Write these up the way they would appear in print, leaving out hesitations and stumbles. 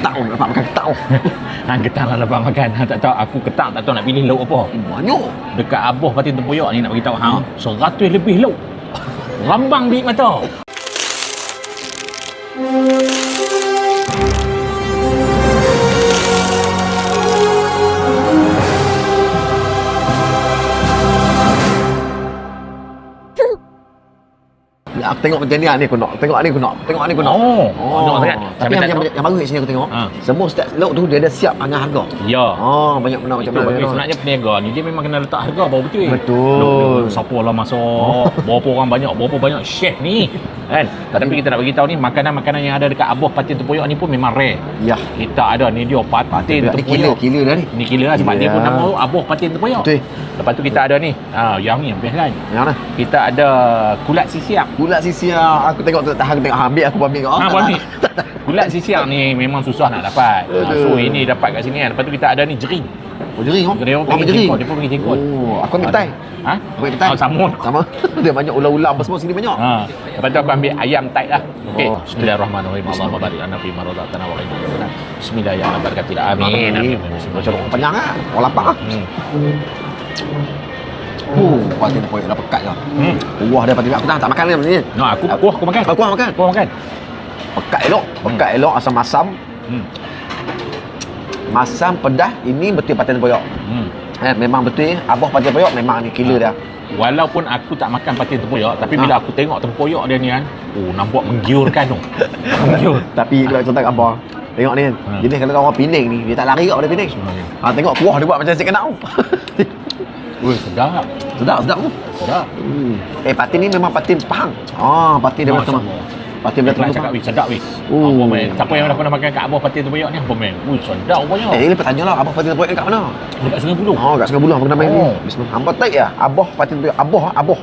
ketak dapat makan ketak. Hang ketang lah dapat makan. Hang tak tahu aku ketang tak tahu nak pilih lauk apa. Banyak. Dekat Abah Patin Tempoyak ni nak beritahu hang 100 lebih lauk. Rambang bibit mata. Ya, aku tengok macam ni aku nak. Tengok ni aku nak. Oh, nak sangat. Tapi yang baru kat sini aku tengok. Semua setiap lauk tu dia ada siap dengan harga. Ya. Banyak benda macam Betul, mana. sebenarnya peniaga ni dia memang kena letak harga baru betul. Betul. Siapa lah masak, berapa orang banyak, berapa banyak chef ni. Kan? Tapi kita nak bagi tahu ni makanan-makanan yang ada dekat Abah Patin Tempoyak ni pun memang rare. Ya. Kita ada ni dia Patin Tempoyak. Kila dah ni. Ni kila lah sebab dia pun nama Abah Patin Tempoyak. Betul. Lepas tu kita ada ni, yang ni yang best kan. Yang mana? Kita ada kulat sisiak. Kulat sisiak. Aku tengok tu tahan tengok ambil aku ambil kau. Ambil. Kulat sisiak ni memang susah nak dapat. So ini dapat kat sini kan. Lepas tu kita ada ni jering. Oh, jering oh. Dia orang panggil jengkol, dia pun panggil jengkol. Oh, aku ambil petai. Ha? Aku ambil petai. Sama. Dia banyak ular-ular apa semua sini banyak. Lepas tu aku ambil ayam tight lah. Okey. Oh. Bismillahirrahmanirrahim. Allahumma barik lana fi ma razaqtana wa qina. Bismillahirrahmanirrahim. Amin. Amin. Macam orang panjang ah. Orang lapar ah. Patin Tempoyak dah pekat je. Wah, dia patin aku tak makan ni macam ni. No, aku makan. Aku makan. Aku makan. Pekat elok, asam masam. Masam pedas ini betul Patin Tempoyak. Memang betul Abah Patin Tempoyak memang ni killer dia. Walaupun aku tak makan Patin Tempoyak, tapi bila aku tengok tempoyak dia ni kan, nampak menggiurkan tu. Menggiur. Tapi kalau contoh kat Abah, tengok ni kan. Jadi kalau orang Penang ni, dia tak lari kat pada Penang. Tengok kuah dia buat macam nasi kenau. Sedap. Sedap tu. Sedap. Patin ni memang patin Pahang. Patin dia macam patin dia Nak cakap sedap weh. Apa main? Siapa yang dah pernah makan kat Abah Patin Tempoyak ni apa main? Sedap rupanya. Lepas tanyalah Abah Patin Tempoyak ni kat mana? Dekat Sungai Buloh. Kat Sungai Buloh apa nama ni? Bismillah. Hamba tak ya? Abah Patin Tempoyak. Abah.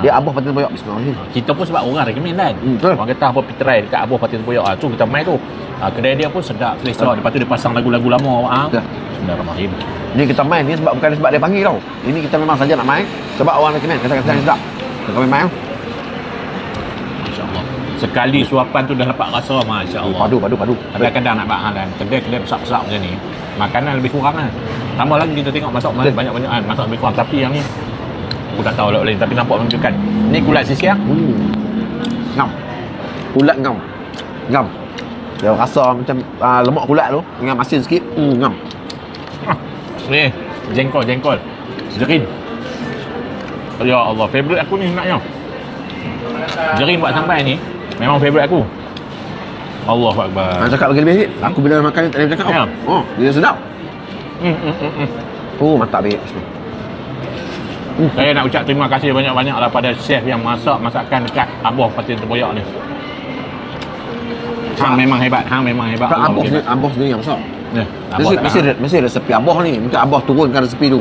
Dia Abah Patin Tempoyak. Bismillah. Kita pun sebab orang recommend kan. Betul. Orang kata apa pitrai dekat Abah Patin Tempoyak. Tu kita main tu. Kedai dia pun sedap, selesa. Lepas tu dia pasang lagu-lagu lama. Bismillahirrahmanirrahim. Ni kita main ni bukan sebab dia panggil tau. Ini kita memang saja nak main sebab orang recommend. Kata-kata yang sedap. Kita main. Masya-Allah. Sekali suapan tu dah dapat rasa, masya-Allah. Padu. Kadang-kadang nak buat hal kan. Kedai-kedai besar-besar macam ni, makanan lebih kurang kan. Tambah lagi kita tengok masak banyak-banyak kan, masak lebih kurang. Tapi yang ni aku tak tahu lain tapi nampak menunjukkan. Ni kulat sisiak. Ngam. Kulat ngam. Dia rasa macam lemak kulat tu dengan masin sikit. Ngam. Ni jengkol. Jerin. Ya Allah, favorite aku ni sebenarnya. Jerin buat sampai ni memang favorite aku. Allahu akbar. Nak cakap lagi lebih sikit. Aku bila makan ni tak boleh cakap. Dia sedap. Mantap baik. Saya nak ucap terima kasih banyak-banyak lah pada chef yang masak masakan dekat Abah Patin Tempoyak ni. Hang memang hebat. Abah sendiri yang masak. Mesti resepi Abah ni. Mungkin Abah turunkan resepi tu.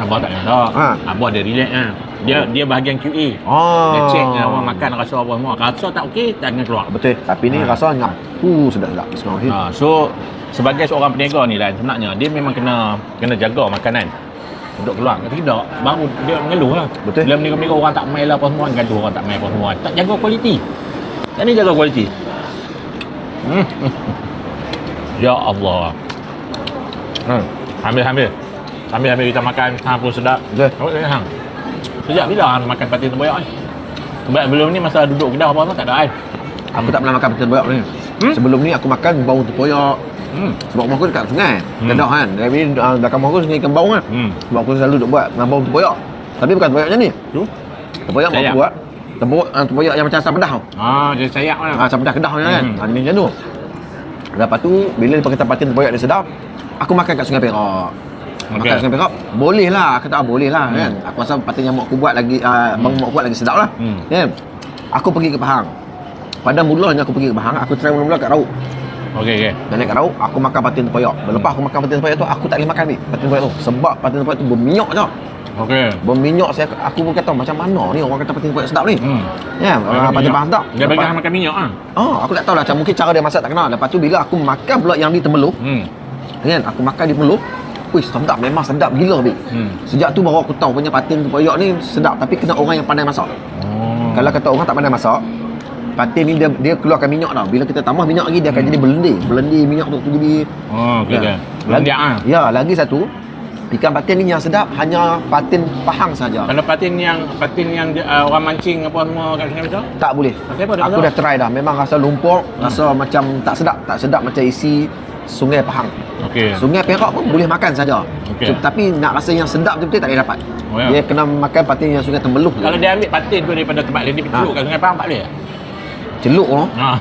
Abah tak ada. Abah dia relax lah. Dia bahagian QA. Dia check orang makan rasa apa semua. Rasa tak okey, tak kena keluar. Betul. Tapi ni rasa ngam. Sedap. Bismillah. So sebagai seorang peniaga ni lah sebenarnya dia memang kena jaga makanan untuk keluar. Kalau tidak baru dia mengeluh lah. Betul. Bila meniaga orang tak main lah apa semua, gaduh orang tak main apa semua. Tak jaga kualiti. Dan ni jaga kualiti. Ya Allah. Ambil kita makan. Hang pun sedap. Betul. Hang. Sejak bila hang makan Patin Tempoyak ni? Sebab belum ni masa duduk kedah apa-apa tak ada kan? Aku tak pernah makan Patin Tempoyak ni. Sebelum ni aku makan bau tempoyak. Sebab rumah aku dekat sungai. Kedah kan. Dari belakang rumah aku sungai Kembang kan. Sebab aku selalu duduk buat bau tempoyak. Tapi bukan tempoyak macam ni. Tempoyak mak aku buat. Tempoyak yang macam asam pedas tau. Dia sayak lah. Asam pedas Kedah ni kan. Ni macam tu. Lepas tu bila dia kata Patin Tempoyak dia sedap, aku makan kat Sungai Perak. Makan Sungai Perak boleh lah, aku tak boleh lah kan. Aku rasa patin yang mak aku buat lagi bang mak aku buat lagi sedap lah. Kan. Aku pergi ke Pahang. Pada mulanya aku pergi ke Pahang, aku try mula-mula kat Rauk. Okey. Dan naik kat Rauk, aku makan Patin Tempoyak. Lepas aku makan Patin Tempoyak tu, aku tak boleh makan ni Patin Tempoyak tu sebab Patin Tempoyak tu berminyak je. Okey. Berminyak aku pun kata macam mana ni orang kata Patin Tempoyak sedap ni. Ya, Patin Pahang sedap. Dia bagi makan minyak ah. Aku tak tahu lah, mungkin cara dia masak tak kenal. Lepas tu bila aku makan pula yang di Temeloh. Kan, aku makan di Temeloh. Sedap, memang sedap gila Bik. Sejak tu baru aku tahu punya Patin Tempoyak ni sedap, tapi kena orang yang pandai masak. Kalau kata orang tak pandai masak, Patin ni dia keluarkan minyak tau. Bila kita tambah minyak lagi dia akan jadi Belendi minyak tu jadi. Oh, okey Ya. kan. Lagi Ya, lagi satu. Ikan patin ni yang sedap hanya patin Pahang saja. Kalau patin yang orang mancing apa semua kat Sungai Besar? Tak boleh. Pasal apa dia Aku tak? dah try dah. Memang rasa lumpur, rasa macam tak sedap macam isi Sungai Pahang. Okey. Sungai Perak pun boleh makan saja. Okey. Tapi nak rasa yang sedap betul-betul tak boleh dapat. Oh, ya? Dia kena makan patin yang Sungai Tembeluh. Kalau dia ambil patin tu daripada tempat lain dia celuk kat Sungai Pahang tak boleh? Celuk tu. Ha.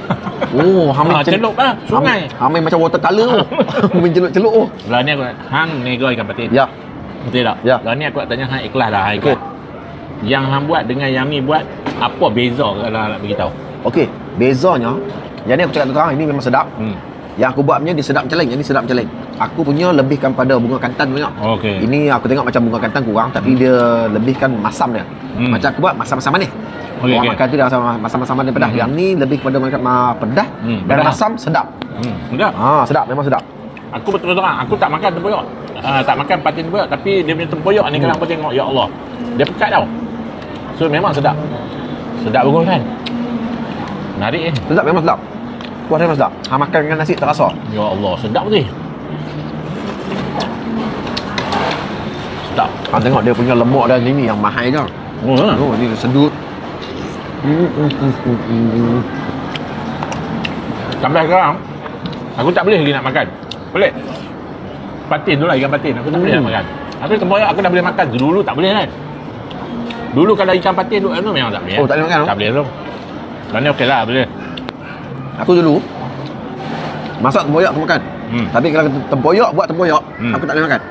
Oh, hamil Celuk lah, sungai. Hamil macam watercolor tu. Hamil celuk-celuk tu. Lah ni aku hang nego ikan patin. Ya. Betul tak? Ya. Lah ni aku nak tanya hang ikhlas dah, hang Okey. ikhlas. Yang hang buat dengan yang ni buat apa beza kalau nak beritahu? Okey, bezanya yang ni aku cakap terang ini memang sedap. Yang aku buat punya dia sedap macam lain, yang ni sedap macam lain. Aku punya lebihkan pada bunga kantan banyak. Okey. Ini aku tengok macam bunga kantan kurang tapi dia lebihkan masam dia. Macam aku buat masam-masam manis. Okey, Orang okey. makan tu dia rasa masam-masam manis pedas. Yang ni lebih kepada makan pedas dan pedas. masam sedap. Sedap. Sedap, memang sedap. Aku betul terang, aku tak makan tempoyak. Tak makan patin tempoyak tapi dia punya tempoyak ni kalau hang tengok ya Allah. Dia pekat tau. So memang sedap. Sedap bagus kan? Menarik Sedap, memang sedap. Kuah dia memang sedap. Makan dengan nasi terasa. Ya Allah, sedap ni. Sedap. Tengok dia punya lemak dan ini yang mahal je. Oh, ni sedut. Sampai sekarang aku tak boleh lagi nak makan. Pelik. Patin tu lah, ikan patin. Aku tak boleh nak makan. Tapi tempoyak aku dah boleh makan. Dulu tak boleh kan. Dulu kalau ikan patin tu memang tak boleh. Oh, tak boleh makan, Tak boleh tu. Dan ni okey lah, boleh. Aku dulu masak tempoyak aku makan. Tapi kalau tempoyak buat tempoyak, aku tak boleh makan.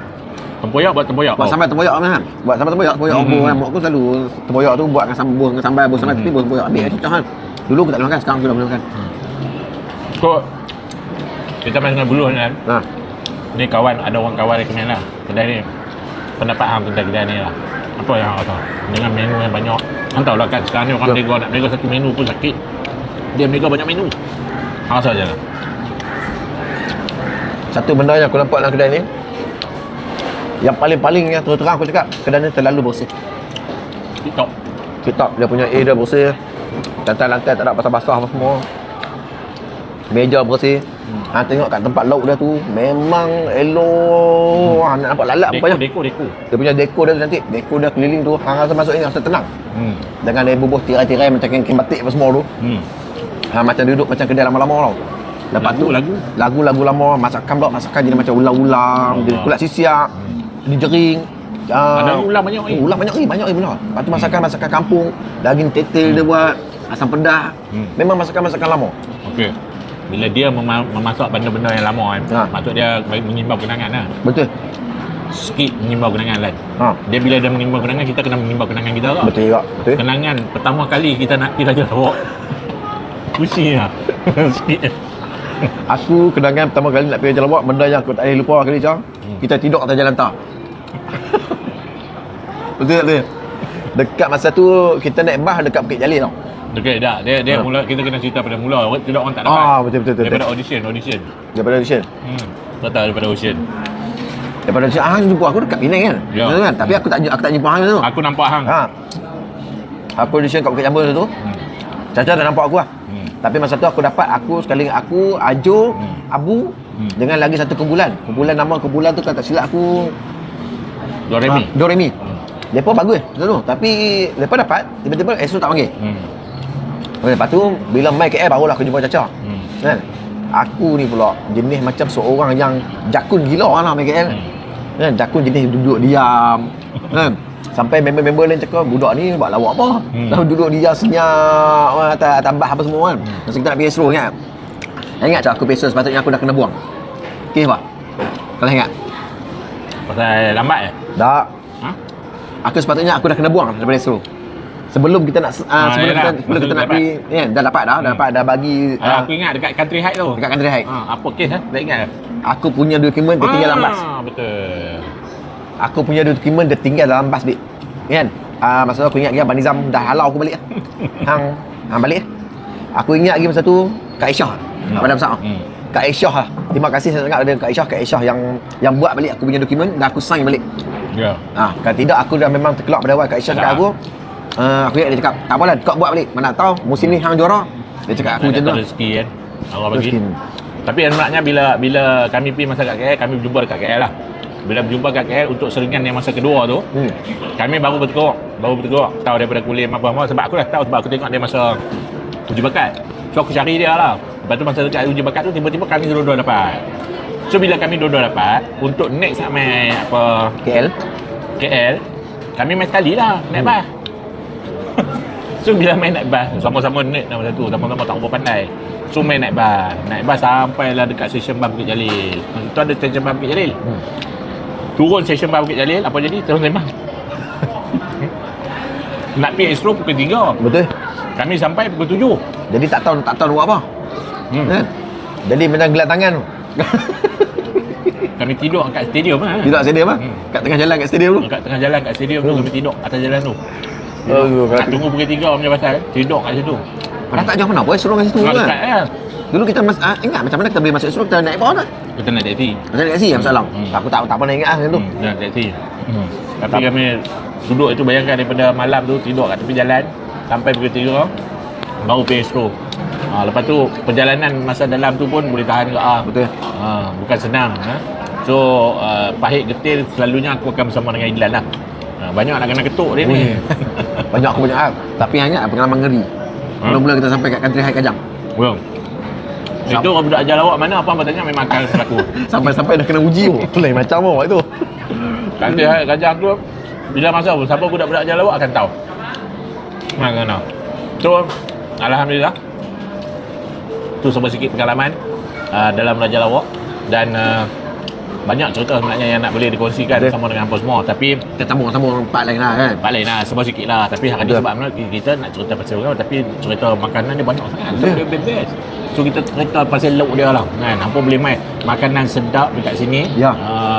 Tempoyak buat tempoyak. Buat sambal tempoyak kan. Buat sambal tempoyak obor kan. Mak aku selalu tempoyak tu buat dengan sambal bos sambal tapi bos tempoyak ambil cecah kan. Dulu aku tak boleh makan, sekarang aku dah boleh makan. Kok kita main dengan buluh ni kan. Ha. Ni ada orang kawan recommend lah kedai ni. Pendapat hang tentang kedai ni lah. Apa yang hang rasa? Dengan menu yang banyak. Hang tahu lah kan sekarang ni orang nego nak nego satu menu pun sakit. Dia nego banyak menu. Hang rasa je lah. Satu benda yang aku nampak dalam kedai ni, yang paling-paling yang terang aku cakap, kedai ni terlalu bersih. TikTok. Kitab dia punya dia bersih. Lantai-lantai tak ada basah-basah apa semua. Meja bersih. Tengok kat tempat lauk dia tu memang elok. Nak nampak lalat apa ya. Deko. Dia punya dekor dia tu cantik. Dekor dia keliling tu hang rasa masuk ni rasa tenang. Dengan dia bubuh tirai-tirai macam kain batik apa semua tu. Macam duduk macam kedai lama-lama tau. Lepas tu lagu-lagu lama, masakan jadi macam ulam-ulam, jadi kulat sisiak, dijering. Ada ulam banyak ni. Ulam banyak ni benar. Lepas tu masakan kampung, daging tetel dia buat, asam pedas. Memang masakan lama. Okey. Bila dia memasak benda-benda yang lama kan, maksud dia mengimbau kenangan lah. Betul. Sikit mengimbau kenangan kan. Dia bila dia mengimbau kenangan, kita kena mengimbau kenangan kita tak? Betul juga. Betul. Kenangan pertama kali kita nak pergi Raja Lawak. Pusing lah. Sikit. Aku kenangan pertama kali nak pergi Jalan Lawak, benda yang aku tak boleh lupa kali Cang. Kita tidur atas jalan tar. Betul tak betul? Dekat masa tu kita naik bas dekat Bukit Jalil tau. Okey dah. Dia mula kita kena cerita pada mula. Tidak orang tak dapat. Betul. Daripada audition. Daripada audition. Betul daripada audition. Daripada audition hang jumpa aku dekat Penang kan. Ya. Betul kan? Tapi aku tak jumpa hang tu. Aku nampak hang. Aku audition kat Bukit Jambul tu. Caca dah nampak aku lah. Tapi masa tu aku dapat aku, Ajo, Abu dengan lagi satu kumpulan. Nama kumpulan tu kalau tak silap aku Doremi. Depa bagus tu. Tapi depa dapat tiba-tiba esok tak panggil. Lepas tu bila mai KL barulah aku jumpa Caca. Kan? Aku ni pula jenis macam seorang yang jakun gila lah mai KL. Kan? Jakun jenis duduk diam. Kan? Sampai member-member lain cakap budak ni buat lawak apa? Dah duduk diam senyap, tambah apa semua kan. Masa kita nak pergi Astro ingat. Ingat tak aku peso sepatutnya aku dah kena buang. Okey apa? Kalau ingat. Pasal lambat Tak. Aku sepatutnya aku dah kena buang daripada Astro. Sebelum kita nak sebelum kita nak pergi dah dapat dah bagi aku ingat dekat Country High tu. dekat Country High. Apa kes tak ingat. Aku punya dokumen dia tinggal dalam bas. Betul. Aku punya dokumen dia tinggal dalam bas dik. Kan? Masa tu aku ingat lagi Abang Nizam dah halau aku balik. Hang balik. Aku ingat lagi masa tu Kak Aisyah. Pada masa Kak Aisyah lah. Terima kasih sangat ada Kak Aisyah yang buat balik aku punya dokumen dan aku sign balik. Ya. Kalau tidak aku dah memang terkelak pada awal. Kak Aisyah cakap aku ingat dia cakap tak apalah kau buat balik. Mana tahu musim ni hang juara Dia cakap aku macam tu. Rezeki kan. Allah bagi. Rezeki. Tapi enaknya bila kami pergi masa kat KL, kami berjumpa dekat KL lah. Bila berjumpa kat KL untuk seringan yang masa kedua tu, kami baru berteguk. Tahu daripada kuliah apa-apa. Sebab aku dah tahu, sebab aku tengok dia masa uji bakat. So aku cari dia lah. Lepas tu masa dekat uji bakat tu, tiba-tiba kami dua-dua dapat. So bila kami dua-dua dapat, untuk next nak main apa KL, kami main sekali lah naik bas. So bila main naik bas, sama-sama naik nama satu, sama-sama tak berapa pandai. So main naik bas sampailah dekat stesen bas Bukit Jalil. Masa tu ada stesen bas Bukit Jalil. Turun stesen bas Bukit Jalil, apa jadi? Terus sembang. Nak pergi Astro pukul 3. Betul. Kami sampai pukul 7. Jadi tak tahu buat apa. Kan? Jadi macam gelar tangan tu. Kami tidur kat stadium lah. Tidak stadium ah. Kat tengah jalan kat stadium tu. Kat tengah jalan kat stadium tu kami tidur atas jalan tu. Kat Tunggu pukul 3 punya pasal tidur kat situ. dah tak jauh mana apa suruh kat situ Dekat kan. kan. Dulu kita ingat macam mana kita boleh masuk suruh kita naik bawah tak? Kita nak taxi. Macam naik taxi yang masalah. Aku tak pernah ingat macam tu. Nak taxi. Tapi kami duduk itu, bayangkan daripada malam tu tidur kat tepi jalan sampai pukul 3 baru pergi Astro. Lepas tu perjalanan masa dalam tu pun boleh tahan ke Betul. bukan senang. So pahit getir selalunya aku akan bersama dengan Idlan lah. Banyak nak kena ketuk dia ni. Banyak aku banyak hal. Tapi hanya pengalaman ngeri. Mula-mula kita sampai kat Country High Kajang. Well, itu orang budak ajar lawak mana apa tanya memang akan berlaku. Sampai dah kena uji tu. Lain macam awak tu. Kata Kajang tu bila masa pun siapa budak-budak ajar lawak akan tahu. Mana. So alhamdulillah. Tu sebab sikit pengalaman dalam Raja Lawak dan banyak cerita sebenarnya yang nak boleh dikongsikan sama dengan hampa semua, tapi Kita sambung part lain lah kan. part lain lah, sebab sikit lah. Tapi hari ni sebab kita nak cerita pasal orang, tapi cerita makanan dia banyak sangat. Dia best. So kita cerita pasal lauk dia lah kan. Hampa boleh main makanan sedap dekat sini. Ya.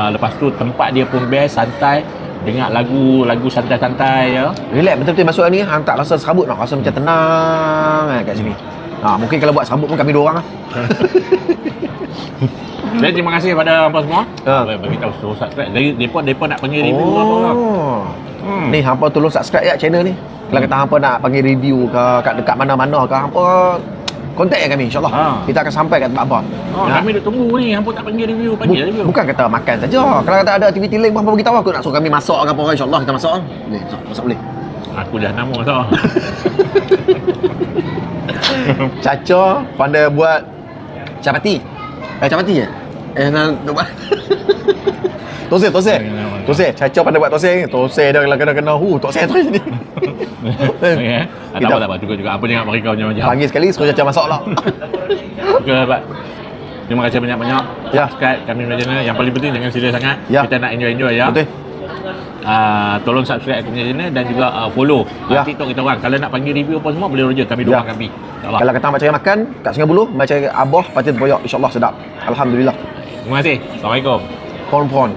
Lepas tu tempat dia pun best, santai. Dengar lagu santai-santai ya. Relax betul-betul masuk ni hang tak rasa serabut nak rasa macam tenang kan kat sini. Mungkin kalau buat serabut pun kami dua orang lah. Jadi terima kasih pada hampa semua. Bagi tahu suruh subscribe. Jadi depa nak panggil review apa lah. Ni hampa tolong subscribe ya channel ni. Kalau kata hampa nak panggil review ke kat dekat mana-mana ke hampa kontak kami insya-Allah. Kita akan sampai kat tempat hampa. Kami dah tunggu ni, hampa tak panggil review, panggil review. Bukan kata makan saja. Kalau kata ada aktiviti lain pun hampa beritahu aku nak suruh kami masak ke apa insya-Allah kita masak. Boleh, masak boleh. Aku dah nama tau. Caca pandai buat capati. Capati je? Tosai. Caca pandai buat tosai. Tosai dia kalau kena tosai terus ni. Okey. Tak apa juga apa jangan bagi kau punya macam. Panggil sekali suruh Caca masak lah. Okey, Pak. Terima kasih banyak-banyak. Ya. Subscribe kami punya channel. Yang paling penting jangan serius sangat. Ya. Kita nak enjoy ya. Betul. Tolong subscribe kami channel dan juga follow Ya. TikTok kita orang. Kalau nak panggil review apa semua boleh rujuk kami dua orang kami. InsyaAllah. Kalau kata nak cari makan kat Sungai Buloh, nak cari abah pati tempoyak insya-Allah sedap. Alhamdulillah. Terima kasih. Assalamualaikum. Pon.